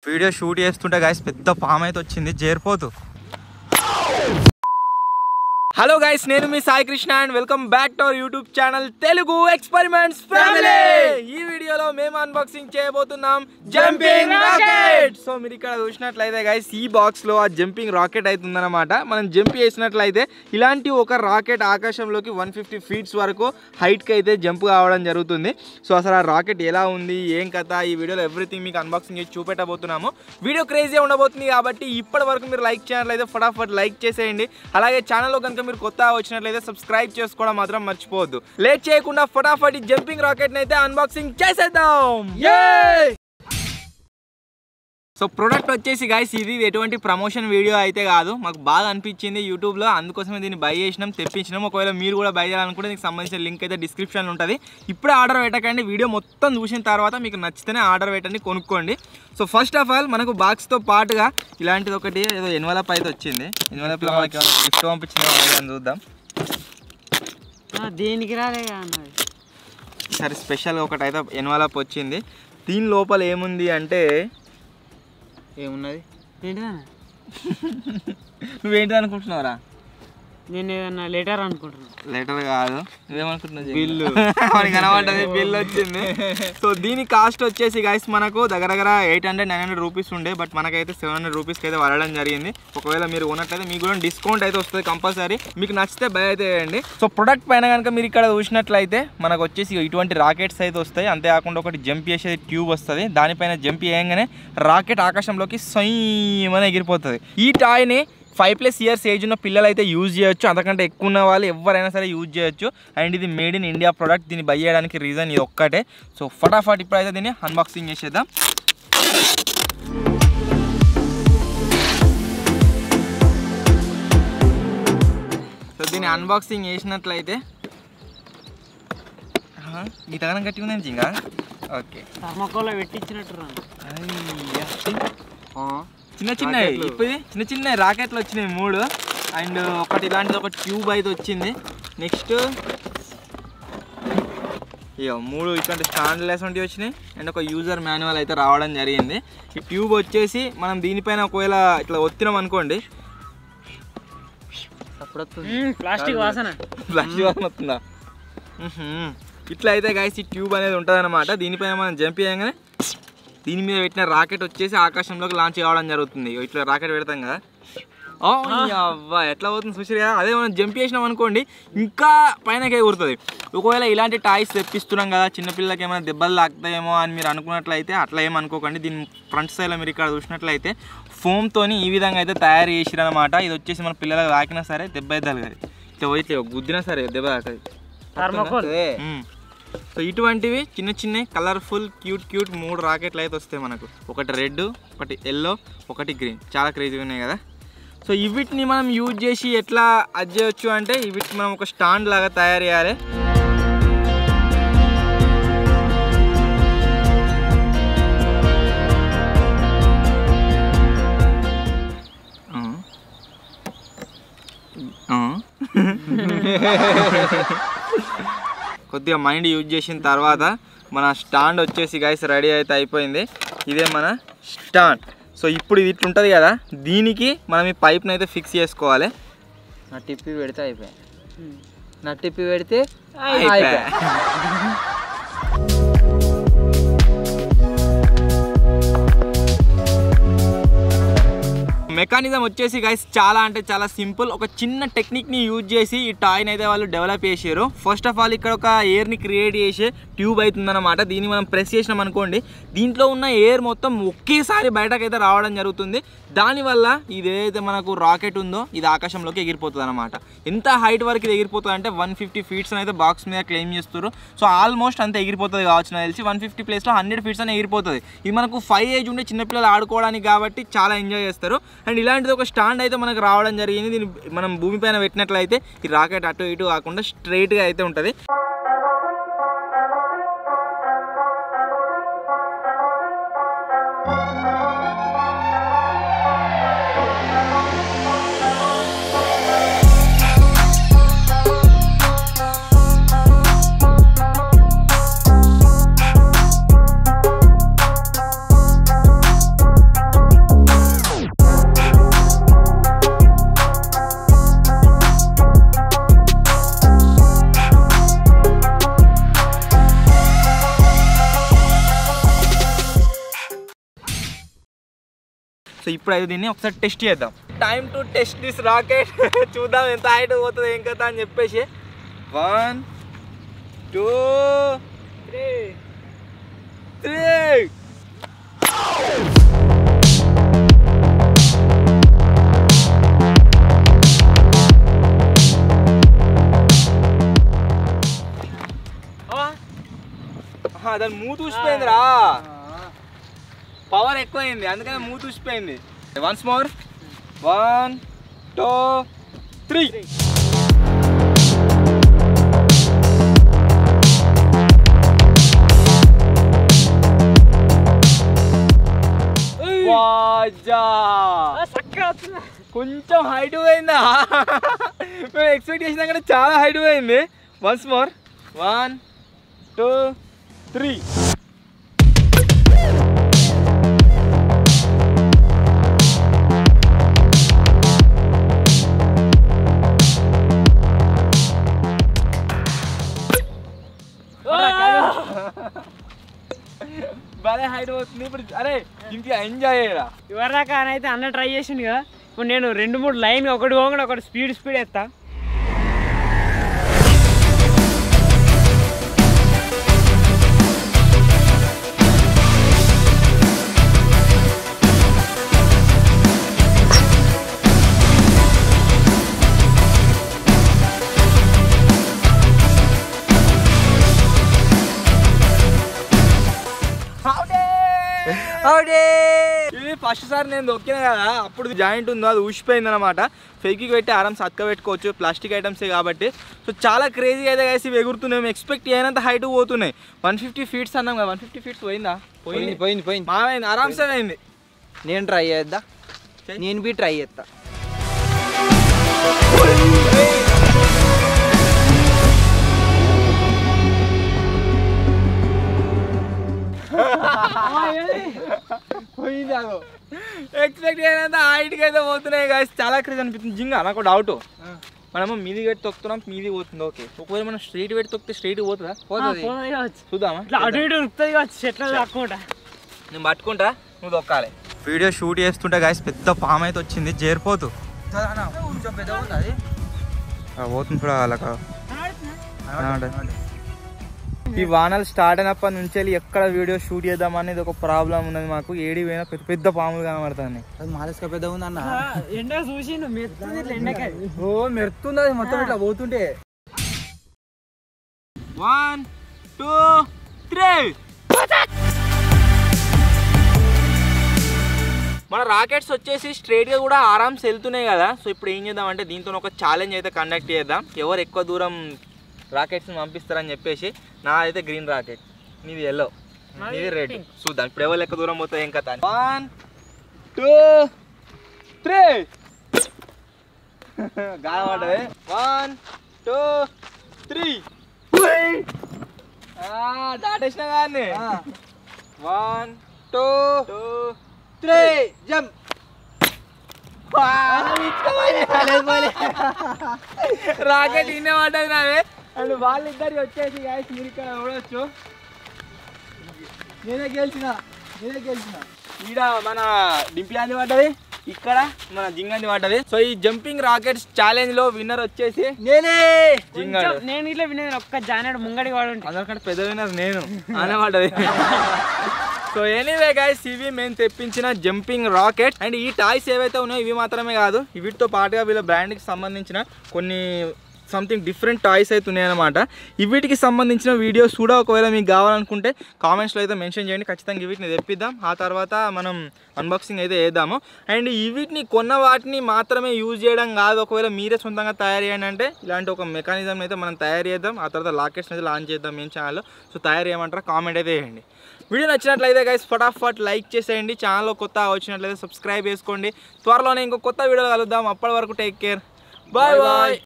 Video shoot చేస్తుంటే guys పెద్ద పాము అయితే వచ్చింది చేరిపోతూ. హలో గైస్, నేను మీ Sai Krishna and welcome back to our YouTube channel Telugu experiments family. ఈ వీడియోలో మేము అన్బాక్సింగ్ చేయబోతున్నాం జంపింగ్ రాకెట్. సో మీరు ఇక్కడ చూసినట్లయితే గైస్ ఈ బాక్స్ లో ఆ జంపింగ్ రాకెట్ అయితే ఉందన్నమాట. మనం జంప్ చేసినట్లయితే ఇలాంటి ఒక రాకెట్ ఆకాశంలోకి 150 ఫీట్స్ వరకు హైట్ కి అయితే జంప్ కావడం జరుగుతుంది. సో అసలు ఆ రాకెట్ ఎలా ఉంది, ఏం కథ, ఈ వీడియోలో ఎవ్రీథింగ్ మీకు అన్బాక్సింగ్ చేసి చూపెట్టబోతున్నాము. వీడియో క్రేజీ ఉండబోతుంది కాబట్టి ఇప్పటి వరకు మీరు లైక్ చేయాలైతే ఫటాఫట్ లైక్ చేసేయండి. అలాగే ఛానల్లో కనుక మీరు కొత్తగా వచ్చినట్లయితే సబ్స్క్రైబ్ చేసుకోవడం మాత్రం మర్చిపోవద్దు. లేట్ చేయకుండా ఫటాఫట్ ఈ జంపింగ్ రాకెట్ ని అయితే అన్బాక్సింగ్ చేసేద్దాం. సో ప్రొడక్ట్ వచ్చేసి గైస్ ఇది ఎటువంటి ప్రమోషన్ వీడియో అయితే కాదు, మాకు బాగా అనిపించింది యూట్యూబ్లో, అందుకోసమే దీన్ని బై చేసినాం, తెప్పించినాం. ఒకవేళ మీరు కూడా బై చేయాలనుకుంటే దీనికి సంబంధించిన లింక్ అయితే డిస్క్రిప్షన్లో ఉంటుంది. ఇప్పుడే ఆర్డర్ పెట్టకండి, వీడియో మొత్తం చూసిన తర్వాత మీకు నచ్చితేనే ఆర్డర్ పెట్టండి, కొనుక్కోండి. సో ఫస్ట్ ఆఫ్ ఆల్ మనకు బాక్స్తో పాటుగా ఇలాంటిది ఒకటి ఏదో ఎన్వలప్ అయితే వచ్చింది. ఎన్వలప్లో మనకి గిఫ్ట్ పంపించింది, చూద్దాం. దేనికి రాలే సరే, స్పెషల్గా ఒకటి అయితే ఎన్వలప్ వచ్చింది. దీని లోపల ఏముంది అంటే ఏమున్నది? నువ్వేంటి అనుకుంటున్నావురా? నేను ఏదన్నా లెటర్ అనుకుంటున్నా. లెటర్ కాదు, నువ్వేమనుకుంటున్నావు? బిల్లు కనబడ్డది, బిల్ వచ్చింది. సో దీని కాస్ట్ వచ్చేసి గైస్ మనకు దగ్గర 800-900 రూపీస్ ఉండే, బట్ మనకైతే 700 రూపీస్కి అయితే వరడం జరిగింది. ఒకవేళ మీరు ఉన్నట్లయితే మీకు కూడా డిస్కౌంట్ అయితే వస్తుంది కంపల్సరీ. మీకు నచ్చితే బై అయితే వేయండి. సో ప్రొడక్ట్ పైన కనుక మీరు ఇక్కడ చూసినట్లయితే మనకు వచ్చేసి ఇటువంటి రాకెట్స్ అయితే వస్తాయి. అంతేకాకుండా ఒకటి జంప్ చేసేది ట్యూబ్ వస్తుంది. దానిపైన జంప్ చేయగానే రాకెట్ ఆకాశంలోకి సొయ్యమని ఎగిరిపోతుంది. ఈ టాయ్ని 5+ ఇయర్స్ ఏజ్ ఉన్న పిల్లలు అయితే యూజ్ చేయొచ్చు, అంతకంటే ఎక్కువ ఉన్న వాళ్ళు ఎవరైనా సరే యూజ్ చేయొచ్చు. అండ్ ఇది మేడ్ ఇన్ ఇండియా ప్రోడక్ట్. దీన్ని బై చేయడానికి రీజన్ ఇది ఒక్కటే. సో ఫటాఫట్ ఇప్పుడైతే దీన్ని అన్బాక్సింగ్ చేసేద్దాం. సో దీన్ని అన్బాక్సింగ్ చేసినట్లయితే ఈ తగనం గట్టి ఉందని ఇంకా ఓకే థర్మాకోల్లో పెట్టించినట్టు చిన్న చిన్నవి ఇప్పుడు చిన్న చిన్న రాకెట్లు వచ్చినాయి 3. అండ్ ఒకటి ఇలాంటిది ఒక ట్యూబ్ అయితే వచ్చింది. నెక్స్ట్ ఇక 3 ఇట్లాంటి స్టాండ్లెస్ వంటివి వచ్చినాయి. అండ్ ఒక యూజర్ మాన్యువల్ అయితే రావడం జరిగింది. ఈ ట్యూబ్ వచ్చేసి మనం దీనిపైన ఒకవేళ ఇట్లా ఒత్తినాం అనుకోండి, ప్లాస్టిక్ వాసన వస్తుందా? ఇట్లా అయితే గైస్ ఈ ట్యూబ్ అనేది ఉంటుంది అనమాట. దీనిపైన మనం జంప్ చేయగానే దీని మీద పెట్టిన రాకెట్ వచ్చేసి ఆకాశంలోకి లాంచ్ కావడం జరుగుతుంది. ఇట్లా రాకెట్ పెడతాం కదా, అవ్వా ఎట్లా అవుతుంది చూసారు కదా. అదే మనం జంప్ చేసినాం అనుకోండి ఇంకా పైనకి ఎగురుతుంది. ఒకవేళ ఇలాంటి టాయ్స్ తెప్పిస్తున్నాం కదా, చిన్నపిల్లలకి ఏమైనా దెబ్బలు తాకుతాయేమో అని మీరు అనుకున్నట్లయితే అట్లా ఏమనుకోకండి. దీని ఫ్రంట్ సైడ్లో మీరు ఇక్కడ చూసినట్లయితే ఫోమ్తోని ఈ విధంగా అయితే తయారు చేసిరనమాట. ఇది వచ్చేసి మన పిల్లలకు తాకినా సరే దెబ్బ అయితే తగలదు, ఇట్లా గుద్దినా సరే దెబ్బ తాకది. సో ఇటువంటివి చిన్న చిన్న కలర్ఫుల్ క్యూట్ 3 రాకెట్లు అయితే వస్తాయి మనకు. ఒకటి రెడ్, ఒకటి ఎల్లో, ఒకటి గ్రీన్. చాలా క్రేజీగా ఉన్నాయి కదా. సో వీటిని మనం యూజ్ చేసి ఎట్లా అది చేయొచ్చు అంటే వీటిని మనం ఒక స్టాండ్ లాగా తయారు చేయాలి. కొద్దిగా మైండ్ యూజ్ చేసిన తర్వాత మన స్టాండ్ వచ్చేసి గైస్ రెడీ అయితే అయిపోయింది. ఇదే మన స్టాండ్. సో ఇప్పుడు ఇది ఇట్లుంటుంది కదా, దీనికి మనం ఈ పైప్ని అయితే ఫిక్స్ చేసుకోవాలి. నట్టిప్పి పెడితే అయిపోయాయి. నట్టిప్పి పెడితే మెకానిజం వచ్చేసి గైస్ చాలా అంటే చాలా సింపుల్. ఒక చిన్న టెక్నిక్ని యూజ్ చేసి ఈ టాయ్ని అయితే వాళ్ళు డెవలప్ చేసారు. ఫస్ట్ ఆఫ్ ఆల్ ఇక్కడ ఒక ఎయిర్ని క్రియేట్ చేసే ట్యూబ్ అవుతుందన్నమాట. దీన్ని మనం ప్రెస్ చేసినాం అనుకోండి, దీంట్లో ఉన్న ఎయిర్ మొత్తం ఒకేసారి బయటకైతే రావడం జరుగుతుంది. దానివల్ల ఇది ఏదైతే మనకు రాకెట్ ఉందో ఇది ఆకాశంలోకి ఎగిరిపోతుంది అనమాట. ఎంత హైట్ వరకు ఇది ఎగిరిపోతుంది అంటే 150 ఫీట్స్ అయితే బాక్స్ మీద క్లెయిమ్ చేస్తారు. సో ఆల్మోస్ట్ అంత ఎగిరిపోతుంది కావచ్చు నాకు తెలిసి. 150 ప్లేస్లో 100 ఫీట్స్ అని ఎగిరిపోతుంది. ఇది మనకు 5 ఏజ్ ఉండే చిన్నపిల్లలు ఆడుకోవడానికి కాబట్టి చాలా ఎంజాయ్ చేస్తారు. అండ్ ఇలాంటిది ఒక స్టాండ్ అయితే మనకు రావడం జరిగింది. దీన్ని మనం భూమిపైన పెట్టినట్లయితే ఈ రాకెట్ అటు ఇటు కాకుండా స్ట్రైట్గా అయితే ఉంటుంది. సో ఇప్పుడు అయితే దీన్ని ఒకసారి టెస్ట్ చేద్దాం. Time to test this rocket. చూద్దాం ఎంత హైట్ పోతుంది ఏం కదా అని చెప్పేసి. 1 2 3 దాని మూత ఊసిపోయిందిరా, పవర్ ఎక్కువైంది అందుకని మూత ఊసిపోయింది. Once more 1 2 3. కొంచెం హైట్ పోయిందా? మేము ఎక్స్పెక్ట్ చేసినా కానీ చాలా హైట్ పోయింది. Once more 1 2 3. భలే హైట్ పోతుంది ఇప్పుడు. అరే ఇంక ఎంజాయ్ అయ్యరా. ఇవరిదాకా ఆయన అయితే అన్న ట్రై చేసిండు కదా, ఇప్పుడు నేను 2-3 లైన్ ఒకటి పోకుండా ఒకటి స్పీడ్ ఎత్తా. ఇది ఫస్ట్ సారి నేను దొక్కినా కదా, అప్పుడు జాయింట్ ఉందో అది ఊసిపోయింది అనమాట. ఫెక్కి పెట్టి ఆరామ్స్ అతక పెట్టుకోవచ్చు, ప్లాస్టిక్ ఐటమ్సే కాబట్టి. సో చాలా క్రేజీగా అయితే కలిసి ఇవి ఎగురుతున్నాయి. మేము ఎక్స్పెక్ట్ చేయనంత హైట్ పోతున్నాయి. 150 feet అన్నాం కదా, 150 feet పోయిందా? పోయింది మామైంది, ఆరామ్సే అయింది. నేను ట్రై చేద్దా, నేను బి ట్రై చేస్తా. పోయింది అదో. ఎక్స్పెక్ట్ చేయనంత హైట్కి అయితే పోతున్నాయి గాయస్. చాలా క్రేజ్ అనిపిస్తుంది. జింగా నాకు డౌట్, మనము మీది పెట్టి తొక్కుతున్నాం, మీది పోతుంది. ఓకే, ఒకవేళ మనం స్ట్రైట్ పెట్టి తొక్కితే స్ట్రైట్ పోతుందా? పోతుంది. చూద్దామా? నేను పట్టుకుంటా, నువ్వు తొక్కాలి. వీడియో షూట్ చేస్తుంటే గాయస్ పెద్ద పాము అయితే వచ్చింది, చేరిపోతూ కొంచెం పెద్ద ఉంది అది పోతుంది కూడా. అలాగా ఈ వానలు స్టార్ట్ అయినప్పటి నుంచి వెళ్ళి ఎక్కడ వీడియో షూట్ చేద్దాం అనేది ఒక ప్రాబ్లం ఉన్నది మాకు. ఏడి పోయినా పెద్ద పెద్ద పాములు కనబడుతుంది. అది మాలస్గా పెద్ద ఉంది అన్న. ఎండ చూసి ఓ మెరుతుంది అది మొత్తం ఇట్లా పోతుంటే. 1 2 3. మన రాకెట్స్ వచ్చేసి స్ట్రైట్గా కూడా ఆరామ్స్ వెళ్తున్నాయి కదా. సో ఇప్పుడు ఏం చేద్దాం అంటే దీంతో ఒక ఛాలెంజ్ అయితే కండక్ట్ చేద్దాం. ఎవరు ఎక్కువ దూరం రాకెట్స్ని పంపిస్తారని చెప్పేసి. నా అయితే గ్రీన్ రాకెట్, నీది ఎల్లో, నీది రెడ్. చూద్దాం ఇప్పుడు ఎవరు ఎక్కువ దూరం పోతుంది ఏం కథ. 1 2 3. గాయపడ్డది. 1 2 3. దాటేసిన కానీ. 1 2 3 జంప్. రాకెట్ ఇన్నే పడ్డది నావే. అండ్ వాళ్ళిద్దరికి వచ్చేసి గాయస్ మీరు ఇక్కడ చూడవచ్చు. నేనే గెలిచిన. ఈడ మన డింపియాంది పడ్డది, ఇక్కడ మన జింగంది పడ్డది. సో ఈ జంపింగ్ రాకెట్స్ ఛాలెంజ్ లో విన్నర్ వచ్చేసి నేనే. నేను ఇట్లా వినేది ఒక్క జానాడు ముంగడి వాడు అందరికంటే పెద్ద విన్నర్ నేను. అనే పడ్డది. సో ఎనీవే గైస్, ఇవి మేము తెప్పించిన జంపింగ్ రాకెట్. అండ్ ఈ టాయ్స్ ఏవైతే ఉన్నాయో ఇవి మాత్రమే కాదు, వీటితో పాటుగా వీళ్ళ బ్రాండ్కి సంబంధించిన కొన్ని సంథింగ్ డిఫరెంట్ టాయ్స్ అయితే ఉన్నాయన్నమాట. వీటికి సంబంధించిన వీడియోస్ కూడా ఒకవేళ మీకు కావాలనుకుంటే కామెంట్స్లో అయితే మెన్షన్ చేయండి. ఖచ్చితంగా వీటిని తెప్పిద్దాం. ఆ తర్వాత మనం అన్బాక్సింగ్ అయితే వేద్దాము. అండ్ వీటిని కొన్న వాటిని మాత్రమే యూజ్ చేయడం కాదు, ఒకవేళ మీరే సొంతంగా తయారు చేయండి అంటే ఇలాంటి ఒక మెకానిజం అయితే మనం తయారు చేద్దాం. ఆ తర్వాత లాకెట్స్ని అయితే లాంచ్ చేద్దాం మేము ఛానల్లో. సో తయారు చేయమంటారా? కామెంట్ అయితే వేయండి. వీడియో నచ్చినట్లయితే గైస్ ఫటాఫట్ లైక్ చేసేయండి. ఛానల్లో కొత్త వచ్చినట్లయితే సబ్స్క్రైబ్ చేసుకోండి. త్వరలోనే ఇంకో కొత్త వీడియోలు కలుద్దాం. అప్పటి వరకు టేక్ కేర్. Bye bye.